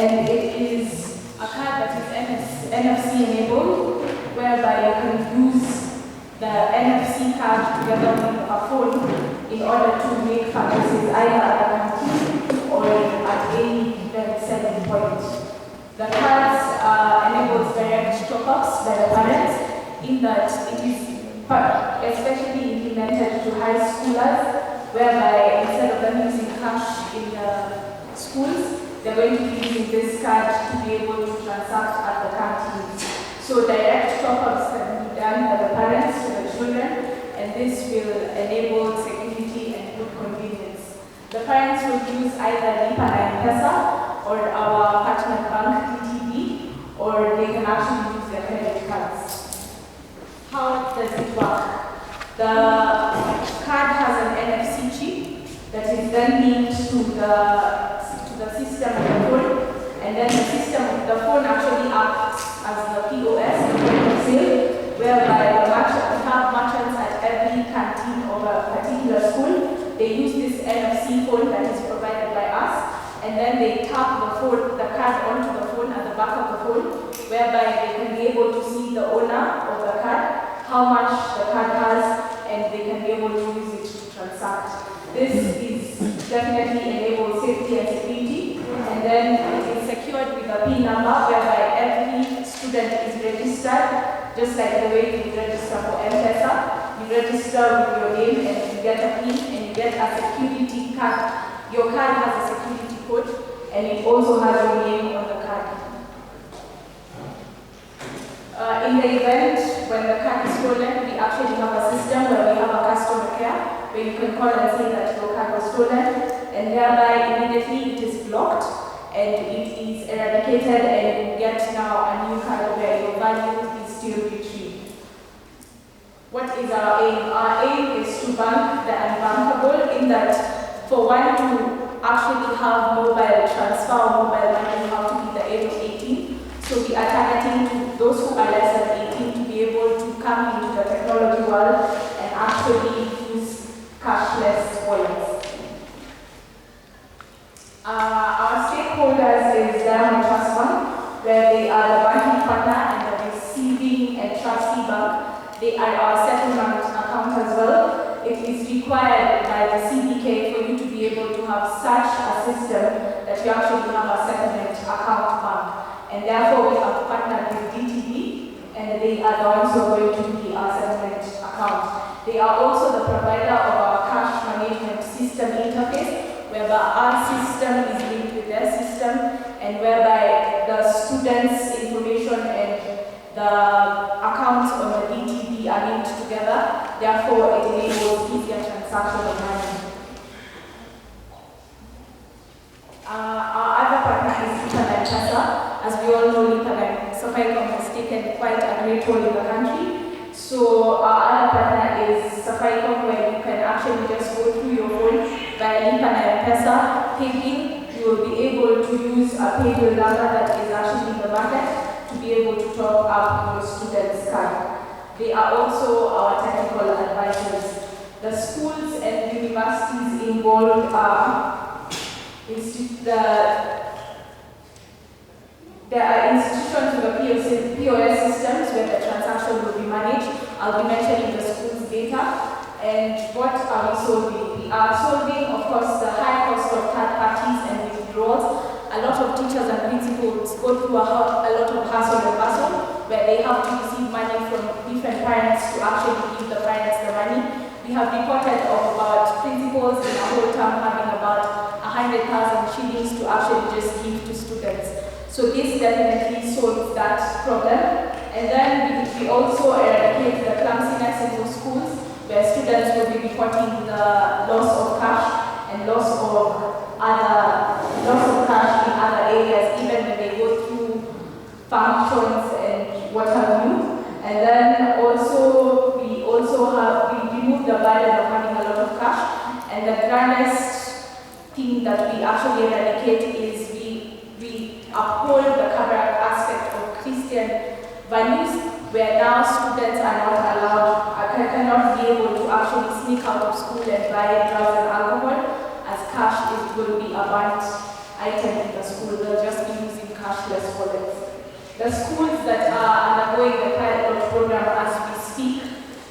and it is a card that is NFC enabled, whereby you can use the NFC card together with a phone in order to make purchases either at the canteen or at any event selling point. The cards enables direct top-ups by the parents in that it is especially implemented to high schoolers, whereby instead of them using cash in the schools, they're going to be using this card to be able to transact at the canteens. So direct top-ups can be done by the parents to the children, and this will enable security and good convenience. The parents will use either Lipacard or our partner bank, DTB, or they can actually use their credit cards. How does it work? The card has an NFC chip that is then linked to the system of the phone, and then the phone actually acts as the POS, the point of sale, whereby we have merchants at every canteen of a particular school. They use this NFC phone that is provided by us, and then they tap the card onto the phone at the back of the phone, whereby they can be able to see the owner of the card, how much the card has, and they can be able to use it to transact. This is definitely enables safety and security, and then it is secured with a PIN number, whereby every student is registered, just like the way you register for M-Pesa. You register with your name and you get a PIN and you get a security card. Your card has a security code, and it also has your name on the card. In the event when the card is stolen, we actually have a system where we have a customer care, where you can call and say that your card was stolen, and thereby immediately it is blocked and it is eradicated, and you get now a new card where your value is still retrieved. What is our aim? Our aim is to bank the unbankable, in that for one to actually have mobile transfer or mobile money, you have to be the age of 18. So we are targeting to those who are less than 18 to be able to come into the technology world and actually use cashless wallets. Our stakeholders is Diamond Trust Fund, where they are the banking partner and the receiving and trustee bank. They are our settlement account as well. It is required by the CBK for you to be able to have such a system that you actually have a settlement account bank. And therefore, we have partnered with DTB, and they are the ones who are going to be our settlement account. They are also the provider of our cash management system interface, whereby our system is linked with their system, and whereby the students' information and the accounts on the DTB are linked together. Therefore, it enables easier transaction of money. Our other partner is Lipacard. As we all know, Lipacard, Safaricom has taken quite a great role in the country. So our other partner is Safaricom, where you can actually just go through your phone via Lipacard Pesa, PayBill. You will be able to use a PayBill number that is actually in the market to be able to top up your student's card. They are also our technical advisors. The schools and universities involved are there are institutions with the POS systems where the transaction will be managed. I'll be mentioning the school's data. And what are we solving? We are solving, of course, the high cost of third parties and withdrawals. A lot of teachers and principals go through a lot of hassle and bustle, where they have to receive money from different parents to actually give the parents the money. We have reported of about principals in a whole term having about 100,000 shillings to actually just give to students. So this definitely solves that problem. And then we also eradicate the clumsiness in those schools, where students will be reporting the loss of cash and loss of cash in other areas, even when they go through functions and what have you. And then also we remove the burden of having a lot of cash. And the grandest thing that we actually eradicate is we uphold the Kabarak aspect of Christian values, where now students are not allowed, cannot be able to actually sneak out of school and buy drugs and alcohol, as cash will be a burnt item in the school. They'll just be using cashless wallets. The schools that are undergoing the pilot program as we speak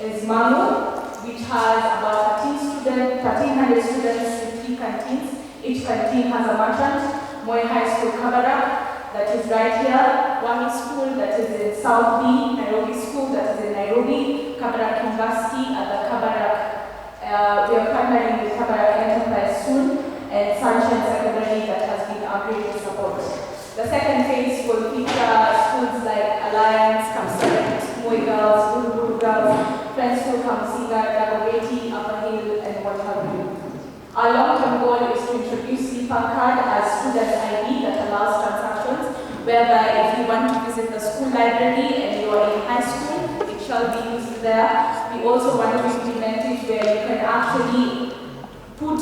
is Mamu, which has about 1,300 students in 3 canteens. Each canteen has a merchant. Moi High School, Kabarak, that is right here. Wami School, that is in South B. Nairobi School, that is in Nairobi. Kabarak University at the Kabarak. We are partnering with Kabarak Enterprise soon, and Sunshine Secondary that has been our greatest support. The second phase will feature schools like Alliance, Kamsaret, Moi Girls, Buruburu Girls, Friends School, Kamsinga, Dagogeti, Upper Hill, and what have you. Our long-term goal is to introduce Lipacard as student ID that allows transactions, whereby if you want to visit the school library and you are in high school, it shall be used there. We also want to implement it where you can actually put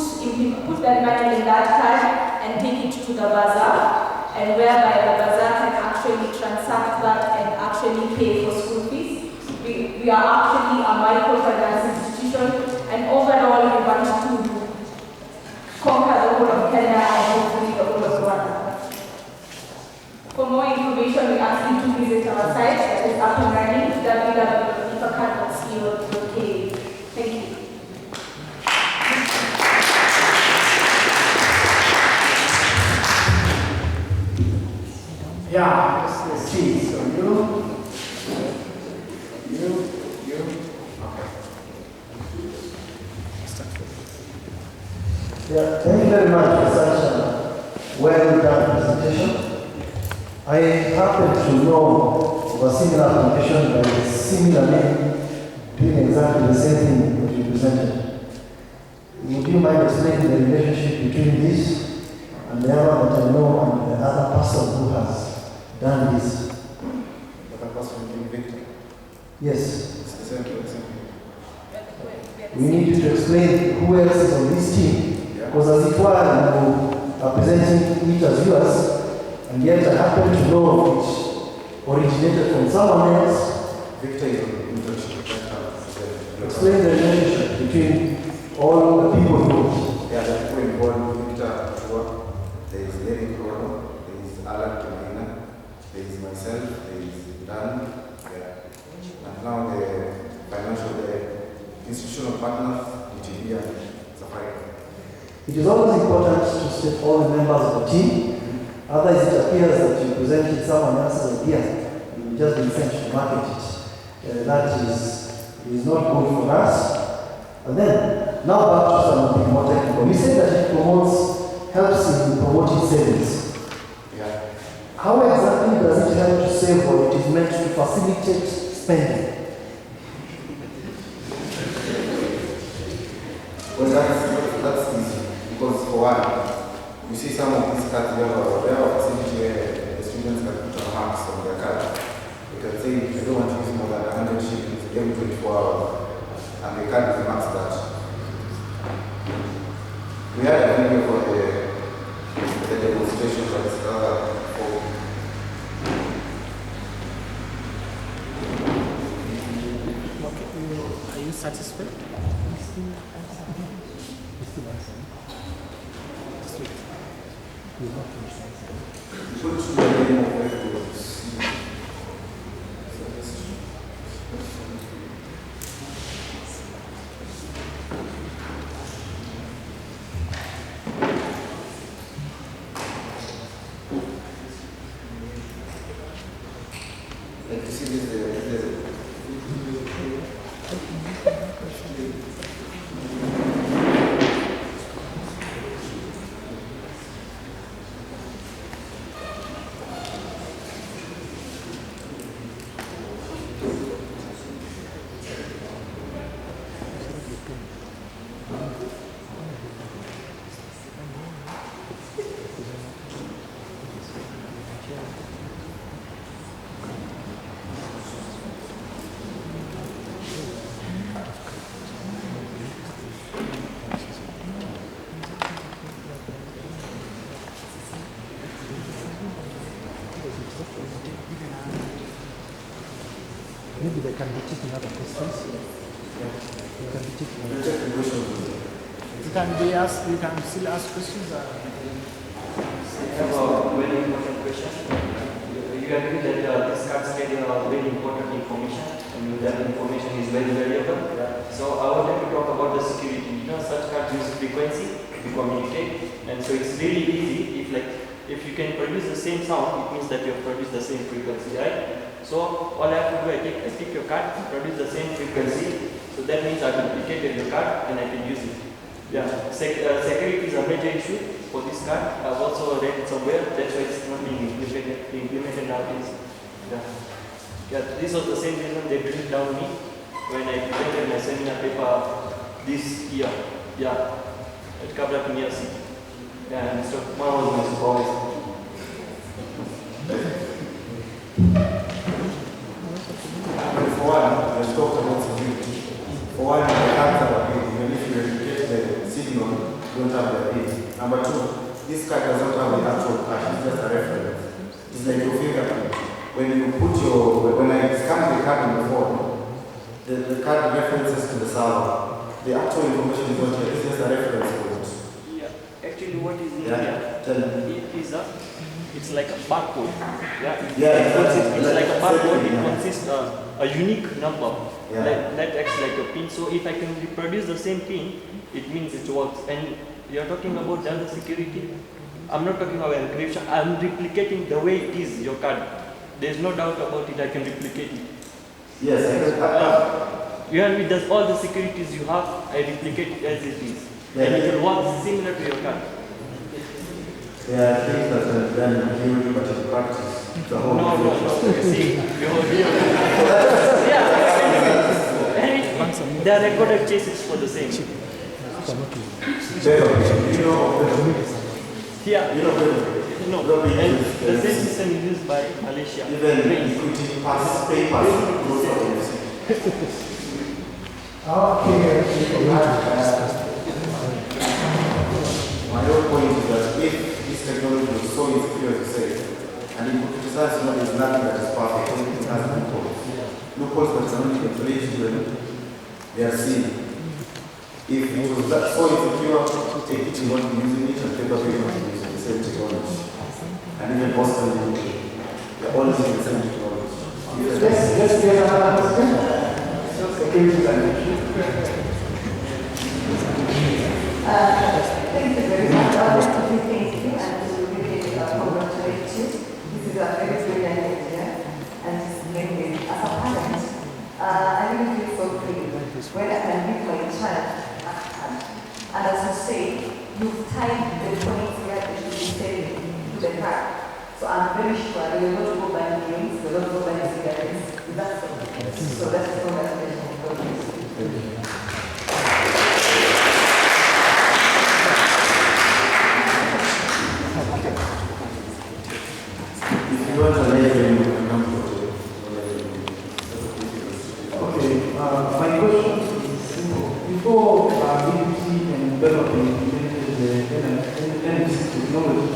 that money in that card and take it to the bazaar, and whereby the bazaar can actually transact that and actually pay for school fees. We are actually a microfinance institution, and overall we want to conquer the whole of Kenya and hopefully the whole of Rwanda. For more information, we ask you to visit our site that is up and running, www.lipacard.co.ke. Thank you. Yeah, let's see. So you. Okay. Yeah, thank you very much for such a well done presentation. I happen to know of a similar application by a similar name doing exactly the same thing that you presented. Would you mind explaining the relationship between this and the other that I know and the other person who has done this? The other person being Victor. Yes. It's the same thing. We need you to explain who else is on this team. Because as it were, you are presenting it as yours, and yet I happen to know it originated from someone else. Victor is an internship. Explain the relationship between all the people involved. Yeah, the people involved, Victor Chua, there is Larry Krono, there is Alan Kemaina, there is myself, there is Dan, and now the institutional partners, DTV and Safari. It is always important to state all the members of the team. Otherwise, it appears that you presented someone else's idea. You've just been sent to market it. That is not good for us. And then, now back to something more technical. You said that it helps in promoting savings. Yeah. How exactly does it help to save, or it is meant to facilitate spending? Well, that's easy. Because for one, you see some of these cards, they have a facility where the students can put on marks on their card. They can say, I don't want to use more than 100 shillings every 24 hours, and the card is maxed out. We had a video for the demonstration for this Are you satisfied? Like you see this, Maybe they can be taking other questions. You can be taking other questions. You can be asked. You can still ask questions. have a very important question. You agree that these cards carry very important information, and that information is very valuable. So I wanted to talk about the security. Such cards use frequency to communicate, and so it's really easy if you can produce the same sound, it means that you have produced the same frequency, right? So all I have to do, I take your card, produce the same frequency. So that means I've duplicated your card and I can use it. Yeah, security is a major issue for this card. I've also read it somewhere, that's why it's not being implemented nowadays. Yeah, this was the same reason they built it down me when I presented my seminar paper this year. Yeah, at Kabarak University. Yeah, and Mr. Kumar was my supervisor. For one, let's talk about security. For one, the cards are paid. Even if you replicate the signal, you don't have the paid. Number two, this card does not have the actual card, it's just a reference. It's like your fingerprint. When you put when I scan the card on the phone, the card references to the server. The actual information is not here, it's just a reference code. Actually, what is in here? It's like a barcode. Exactly. It's like a barcode. It consists of a unique number that acts like a pin. So if I can reproduce the same pin, it means it works. And you're talking about data security. I'm not talking about encryption. I'm replicating the way it is your card. There's no doubt about it. I can replicate it. Yes, I can. With all the securities you have, I replicate it as it is. And it will work similar to your card. Yeah, I think that then you will but in practice. The whole no. You see, there are recorded cases for the same. No. And the same system is used by Malaysia. Even equity pass papers. My whole point is that if this technology was so insecure as you say, and it criticizes not is nothing that is perfect, everything has loopholes. Loopholes that can only calculate when they are seen. If it was that so insecure, take it, you want to be using it, and paper will not be using the same technology. And even Boston, they're all using the same technology. Let's get another question. Security dimension. Thank you very much. I want to thank you and to really congratulate you. This is a very brilliant idea and it's amazing. As a parent, I really feel so free when I can give my child a card. And as you say, you've tied the points where they should be saving to the card. So I'm very sure they will not go buy games, they will not go buy cigarettes. That's all. So that's the congratulations for this. My question is simple. Before BBC and developing the NFC technology,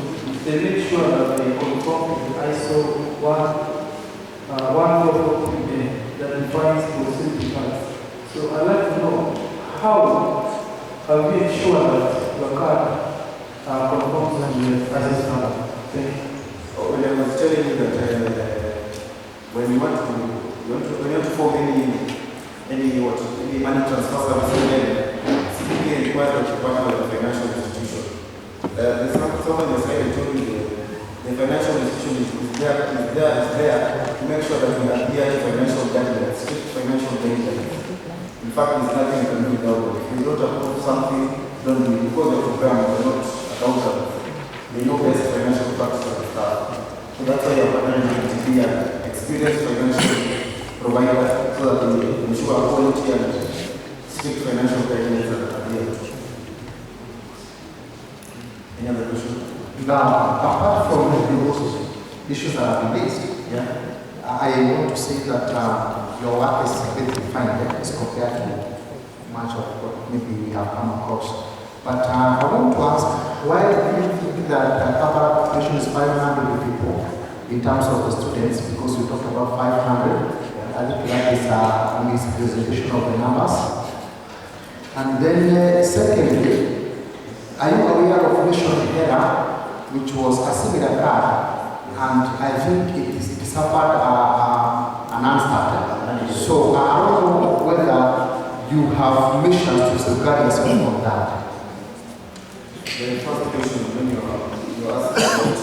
they make sure that they conform to ISO 14438 that defines proximity cards. So I'd like to know how have you ensured that your card conforms to the ISO standard? Thank you. When I was telling you that when you want to form any money transfer service, CPA requires that you partner with a financial institution. There's someone in the slide that told you the financial institution is there to make sure that we adhere to financial guidelines, strict financial guidelines. In fact, there's nothing you can do without them. If you don't approve something, don't do it. Because the program is not accountable. They know best financial practice of the staff. So that's why you're partnering with to be an experienced financial provider so that we ensure quality and strict financial guidelines are adhered to. Any other question? Now, apart from those issues that have been raised, I want to say that your work is a bit refined as compared to much of what maybe we have come across. But I want to ask, why do you think that Kabarak population is 500 people in terms of the students? Because we talked about 500. I think that is a misrepresentation of the numbers. And then secondly, are you aware of mission error which was a similar card, and I think it suffered an unstarted. So I don't know whether you have measures to safeguard yourself from that. The first question, when you ask about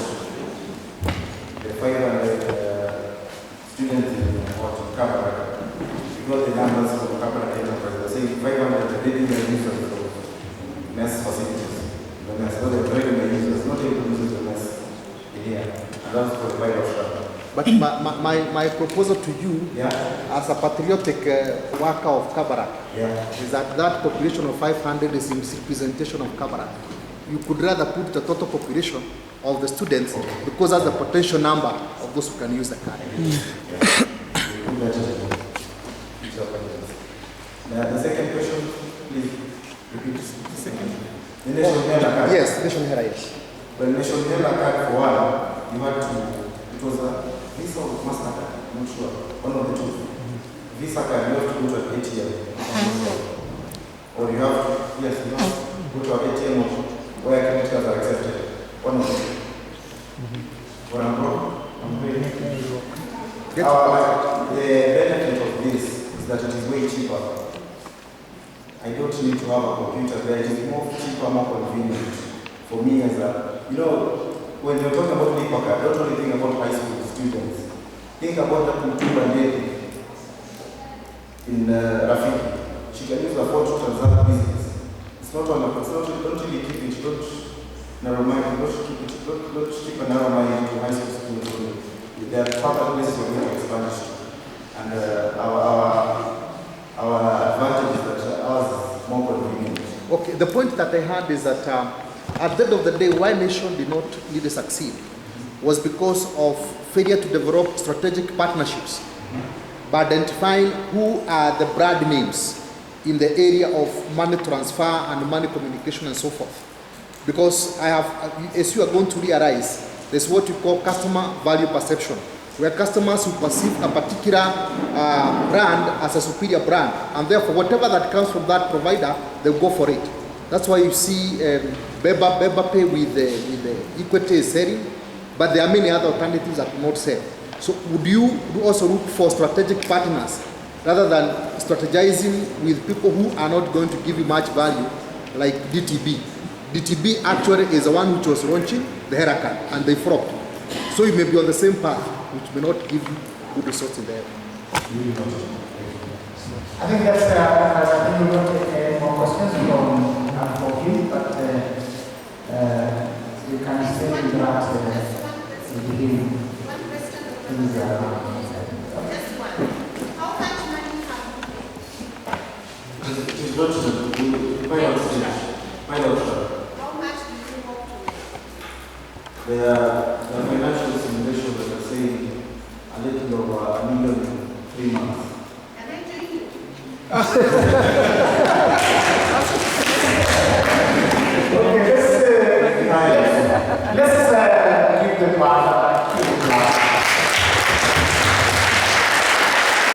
the 500 students in Kabarak, you got the numbers from Kabarak Enterprise. They say 500 regular users of MES facilities. The MES, not the regular users, not able to use the MES here. And that's for the pilot shop. But my proposal to you, as a patriotic worker of Kabarak, is that population of 500 is in representation of Kabarak. You could rather put the total population of the students because that's the potential number of those who can use the card. The second question, please repeat the second. The national health card. Yes, national health, yes. Well, national health card for one, you had to, it was a Visa or MasterCard, I'm not sure, one of the two. Visa card, you have to go to an ATM. Or you have to, yes, you have to go to an ATM where credit cards are accepted. One of them. What I'm wrong? I'm very the benefit of this is that it is way cheaper. I don't need to have a computer there. It is more cheaper, more convenient for me as a, you know, when you're talking about Lipacard, don't only think about high school students. Think about that Mtumba lady in Rafiki. She can use a phone to transact business. It's not on the, don't really keep it, don't narrow mind, don't keep a narrow mind to high school students. There are further places where we can expand it. And our advantage is that ours is more convenient. Okay, the point that I had is that at the end of the day, why nation did not really succeed was because of failure to develop strategic partnerships by identifying who are the brand names in the area of money transfer and money communication and so forth. Because I have, as you are going to realize, there's what you call customer value perception, where customers will perceive a particular brand as a superior brand, and therefore whatever that comes from that provider, they'll go for it. That's why you see Beba Pay with the Equity is selling, but there are many other alternatives that will not sell. So would you also look for strategic partners rather than strategizing with people who are not going to give you much value, like DTB? DTB actually is the one which was launching the haircut, and they flopped. So you may be on the same path, which may not give you good results in there. I think that's, I think we will take more questions from you, but you can stay with that the beginning. Just one. How much money have you paid? It is not the pilot stage. Pilot. How much do you hope to make? There are